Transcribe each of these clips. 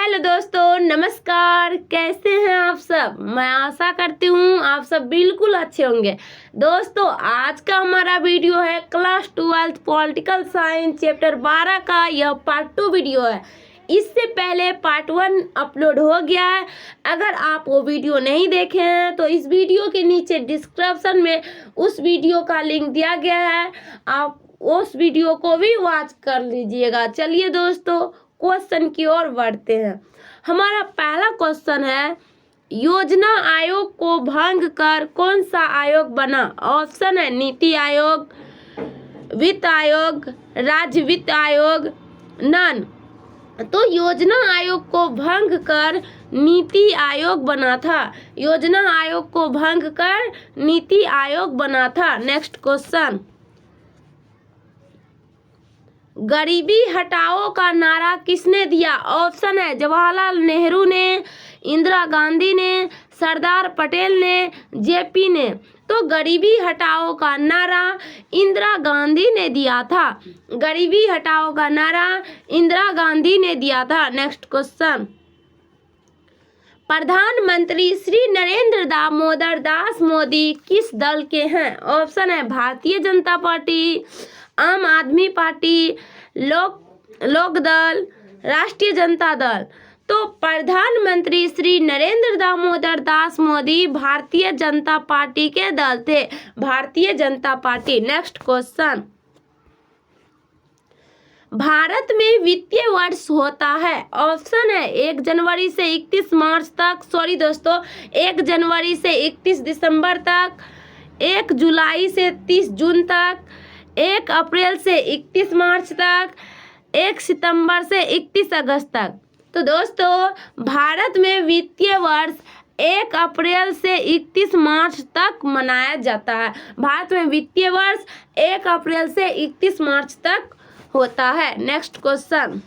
Hello दोस्तों, नमस्कार। कैसे हैं आप सब? मैं आशा करती हूँ आप सब बिल्कुल अच्छे होंगे। दोस्तों, आज का हमारा वीडियो है क्लास 12 पॉलिटिकल साइंस चैप्टर 12 का। यह पार्ट 2 वीडियो है। इससे पहले पार्ट 1 अपलोड हो गया है। अगर आप वो वीडियो नहीं देखे हैं तो इस वीडियो के नीचे डिस्क्रिप्शन में उस वीडियो का लिंक दिया गया है, आप उस वीडियो को भी वॉच कर लीजिएगा। चलिए दोस्तों, क्वेश्चन की ओर बढ़ते हैं। हमारा पहला क्वेश्चन है, योजना आयोग को भंग कर कौन सा आयोग बना? ऑप्शन है नीति आयोग, वित्त आयोग, राज्य वित्त आयोग, नन। तो योजना आयोग को भंग कर नीति आयोग बना था। योजना आयोग को भंग कर नीति आयोग बना था। नेक्स्ट क्वेश्चन, गरीबी हटाओ का नारा किसने दिया? ऑप्शन है जवाहरलाल नेहरू ने, इंदिरा गांधी ने, सरदार पटेल ने, जेपी ने। तो गरीबी हटाओ का नारा इंदिरा गांधी ने दिया था। गरीबी हटाओ का नारा इंदिरा गांधी ने दिया था। नेक्स्ट क्वेश्चन, प्रधानमंत्री श्री नरेंद्र दामोदर दास मोदी किस दल के हैं? ऑप्शन है भारतीय जनता पार्टी, आम आदमी पार्टी, लोक दल, राष्ट्रीय जनता दल। तो प्रधानमंत्री श्री नरेंद्र दामोदर दास मोदी भारतीय जनता पार्टी के दल थे, Bharatiya Janata party. Next question, Bharat में वित्तीय वर्ष होता है। ऑप्शन है 1 जनवरी से 31 मार्च तक, 1 जनवरी से 31 दिसंबर तक, 1 जुलाई से 30 जून तक, 1 अप्रैल से 31 मार्च तक, 1 सितंबर से 31 अगस्त तक। तो दोस्तों, भारत में वित्तीय वर्ष 1 अप्रैल से 31 मार्च तक मनाया जाता है। भारत में वित्तीय वर्ष 1 अप्रैल से 31 मार्च तक होता है। नेक्स्ट क्वेश्चन,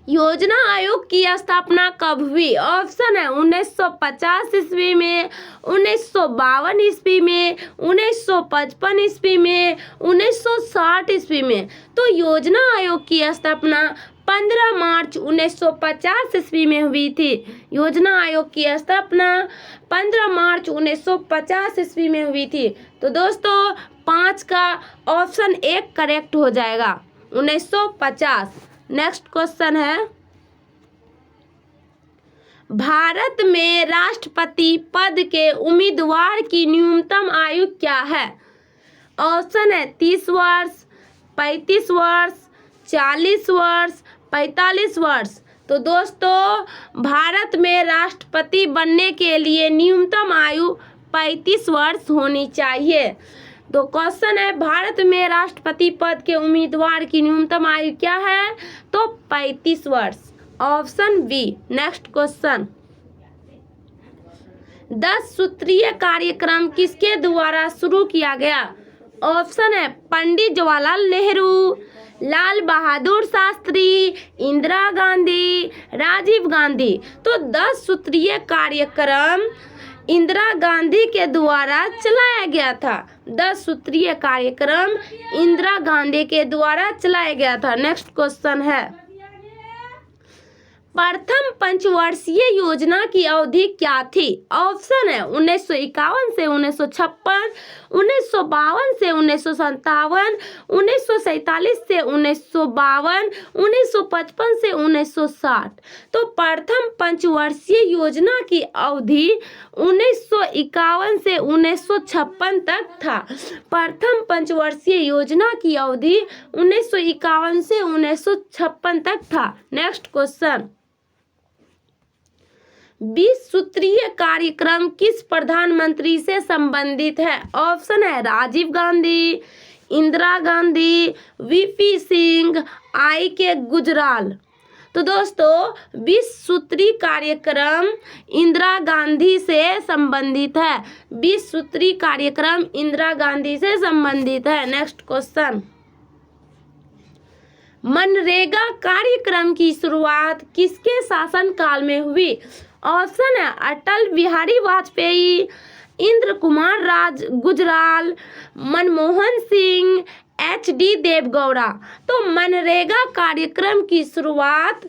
योजना आयोग की स्थापना कब हुई? ऑप्शन है 1950 ईस्वी में, 1952 ईस्वी में, 1955 ईस्वी में, 1960 ईस्वी में। तो योजना आयोग की स्थापना 15 मार्च 1950 ईस्वी में हुई थी। योजना आयोग की स्थापना 15 मार्च 1950 ईस्वी में हुई थी। तो दोस्तों, 5 का ऑप्शन 1 करेक्ट हो जाएगा, 1950। नेक्स्ट क्वेश्चन है, भारत में राष्ट्रपति पद के उम्मीदवार की न्यूनतम आयु क्या है? ऑप्शन है 30 वर्ष, 35 वर्ष, 40 वर्ष, 45 वर्ष। तो दोस्तों, भारत में राष्ट्रपति बनने के लिए न्यूनतम आयु 35 वर्ष होनी चाहिए। तो क्वेश्चन है, भारत में राष्ट्रपति पद के उम्मीदवार की न्यूनतम आयु क्या है? तो 35 वर्ष, ऑप्शन बी। नेक्स्ट क्वेश्चन, 10 सूत्रीय कार्यक्रम किसके द्वारा शुरू किया गया? ऑप्शन है पंडित जवाहरलाल नेहरू, लाल बहादुर शास्त्री, इंदिरा गांधी, राजीव गांधी। तो 10 सूत्रीय कार्यक्रम इंदिरा गांधी के द्वारा चलाया गया था। 10 सूत्रीय कार्यक्रम इंदिरा गांधी के द्वारा चलाया गया था। नेक्स्ट क्वेश्चन है, प्रथम पंचवर्षीय योजना की अवधि क्या थी? ऑप्शन है 1951 से 1956, 1952 से 1957, 1947 से 1952, 1955 से 1960। तो प्रथम पंचवर्षीय योजना की अवधि 1951 से 1956 तक था। प्रथम पंचवर्षीय योजना की अवधि 1951 से 1956 तक था। नेक्स्ट क्वेश्चन, 20 सूत्रीय कार्यक्रम किस प्रधानमंत्री से संबंधित है? ऑप्शन है राजीव गांधी, इंदिरा गांधी, वीपी सिंह, आई.के. गुजराल। तो दोस्तों, 20 सूत्री कार्यक्रम इंदिरा गांधी से संबंधित है। 20 सूत्री कार्यक्रम इंदिरा गांधी से संबंधित है। नेक्स्ट क्वेश्चन, मनरेगा कार्यक्रम की शुरुआत किसके शासनकाल में हुई? ऑप्शन है अटल बिहारी वाजपेयी, इंद्र कुमार राज गुजराल, मनमोहन सिंह, HD देवगौड़ा। तो मनरेगा कार्यक्रम की शुरुआत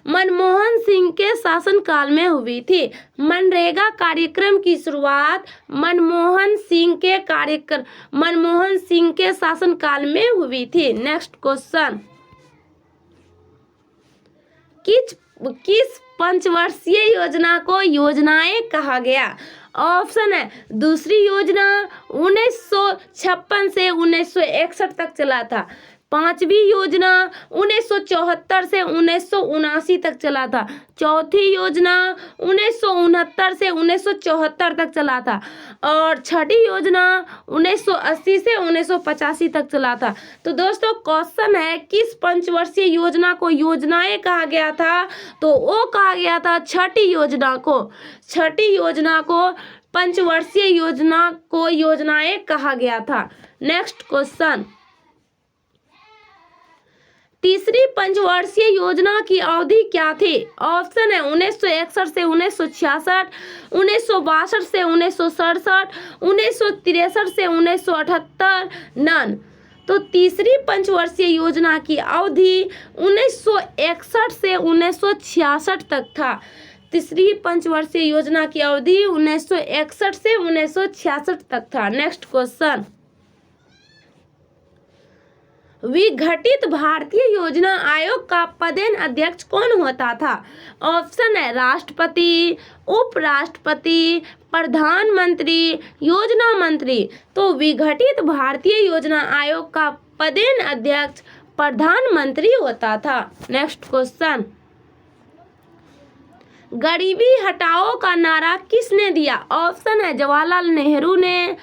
मनमोहन सिंह के शासनकाल में हुई थी। मनरेगा कार्यक्रम की शुरुआत मनमोहन सिंह के शासनकाल में हुई थी। नेक्स्ट क्वेश्चन, किस पंचवर्षीय योजना को योजनाएं कहा गया? ऑप्शन है दूसरी योजना 1956 से 1961 तक चला था। पांचवी योजना 1974 से 1979 तक चला था। चौथी योजना 1969 से 1974 तक चला था। और छठी योजना 1980 से 1985 तक चला था। तो दोस्तों क्वेश्चन है किस पंचवर्षीय योजना को योजनाएं कहा गया था? तो वो कहा गया था छठी योजना को पंचवर्षीय योजना को योजनाएं कहा गया था। नेक्स्ट क्वेश्चन, तीसरी पंचवर्षीय योजना की अवधि क्या थी? ऑप्शन है 1961 से 1966, 1962 से 1967, 1963 से 1978, नन। तो तीसरी पंचवर्षीय योजना की अवधि 1961 से 1966 तक था। तीसरी पंचवर्षीय योजना की अवधि 1961 से 1966 तक था। नेक्स्ट क्वेश्चन, विघटित भारतीय योजना आयोग का पदेन अध्यक्ष कौन होता था? ऑप्शन है राष्ट्रपति, उपराष्ट्रपति, प्रधानमंत्री, योजना मंत्री। तो विघटित भारतीय योजना आयोग का पदेन अध्यक्ष प्रधानमंत्री होता था। नेक्स्ट क्वेश्चन, गरीबी हटाओ का नारा किसने दिया? ऑप्शन है जवाहरलाल नेहरू ने,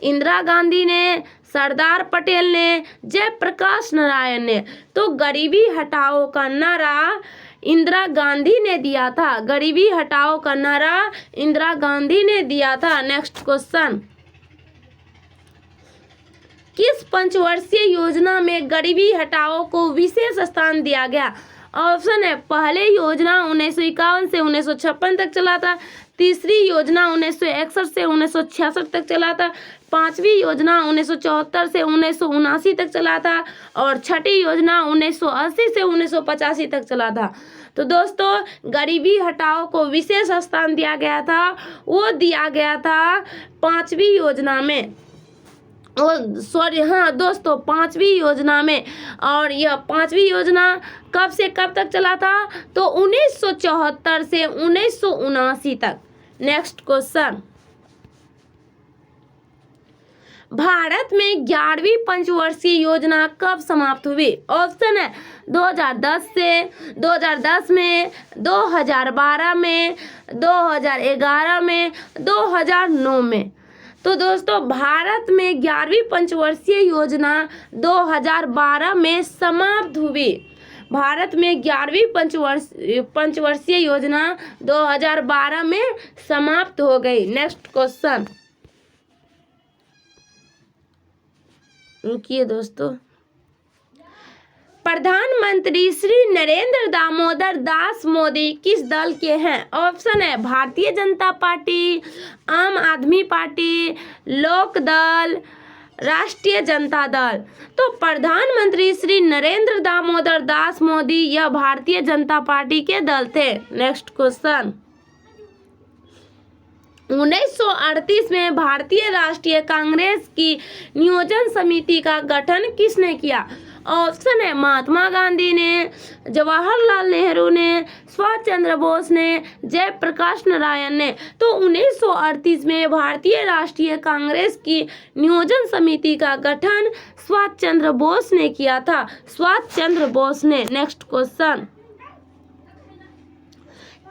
इंदिरा गांधी ने, सरदार पटेल ने, जयप्रकाश नारायण ने। तो गरीबी हटाओ का नारा इंदिरा गांधी ने दिया था। गरीबी हटाओ का नारा इंदिरा गांधी ने दिया था। नेक्स्ट क्वेश्चन, किस पंचवर्षीय योजना में गरीबी हटाओ को विशेष स्थान दिया गया? ऑप्शन है पहले योजना 1951 से 1956 तक चला था। तीसरी योजना 1961 से 1966 तक चला था। पांचवी योजना 1974 से 1979 तक चला था। और छठी योजना 1980 से 1985 तक चला था। तो दोस्तों गरीबी हटाओ को विशेष स्थान दिया गया था, वो दिया गया था पांचवी योजना में। दोस्तों पांचवी योजना में। और यह पांचवी योजना कब से कब तक चला था? तो 1974 से 1979 तक। नेक्स्ट क्वेश्चन, भारत में 11वीं पंचवर्षीय योजना कब समाप्त हुई? ऑप्शन है 2010 में, 2012 में, 2011 में, 2009 में। तो दोस्तों भारत में 11वीं पंचवर्षीय योजना 2012 में समाप्त हुई। भारत में 11वीं पंचवर्षीय योजना 2012 में समाप्त हो गई। नेक्स्ट क्वेश्चन, रुकिए दोस्तों, प्रधानमंत्री श्री नरेंद्र दामोदर दास मोदी किस दल के हैं? ऑप्शन है भारतीय जनता पार्टी, आम आदमी पार्टी, लोक दल, राष्ट्रीय जनता दल। तो प्रधानमंत्री श्री नरेंद्र दामोदर दास मोदी यह भारतीय जनता पार्टी के दल थे। नेक्स्ट क्वेश्चन, 1938 में भारतीय राष्ट्रीय कांग्रेस की नियोजन समिति का गठन किसने किया? ऑप्शन है महात्मा गांधी ने, जवाहरलाल नेहरू ने, सुभाष चंद्र बोस ने, जयप्रकाश नारायण ने। तो 1938 में भारतीय राष्ट्रीय कांग्रेस की नियोजन समिति का गठन सुभाष चंद्र बोस ने किया था। सुभाष चंद्र बोस ने। नेक्स्ट क्वेश्चन,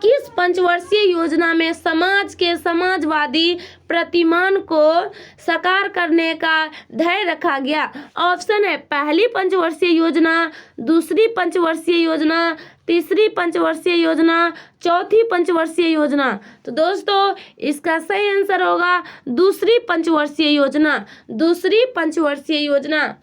किस पंचवर्षीय योजना में समाज के समाजवादी प्रतिमान को साकार करने का ध्येय रखा गया? ऑप्शन है पहली पंचवर्षीय योजना, दूसरी पंचवर्षीय योजना, तीसरी पंचवर्षीय योजना, चौथी पंचवर्षीय योजना। तो दोस्तों इसका सही आंसर होगा दूसरी पंचवर्षीय योजना। दूसरी पंचवर्षीय योजना।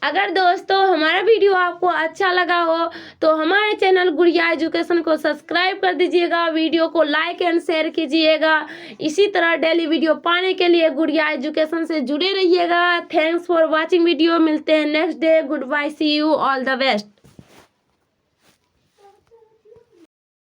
अगर दोस्तों हमारा वीडियो आपको अच्छा लगा हो तो हमारे चैनल गुड़िया एजुकेशन को सब्सक्राइब कर दीजिएगा, वीडियो को लाइक एंड शेयर कीजिएगा। इसी तरह डेली वीडियो पाने के लिए गुड़िया एजुकेशन से जुड़े रहिएगा। Thanks for watching video. मिलते हैं next day. Good bye, see you, all the best.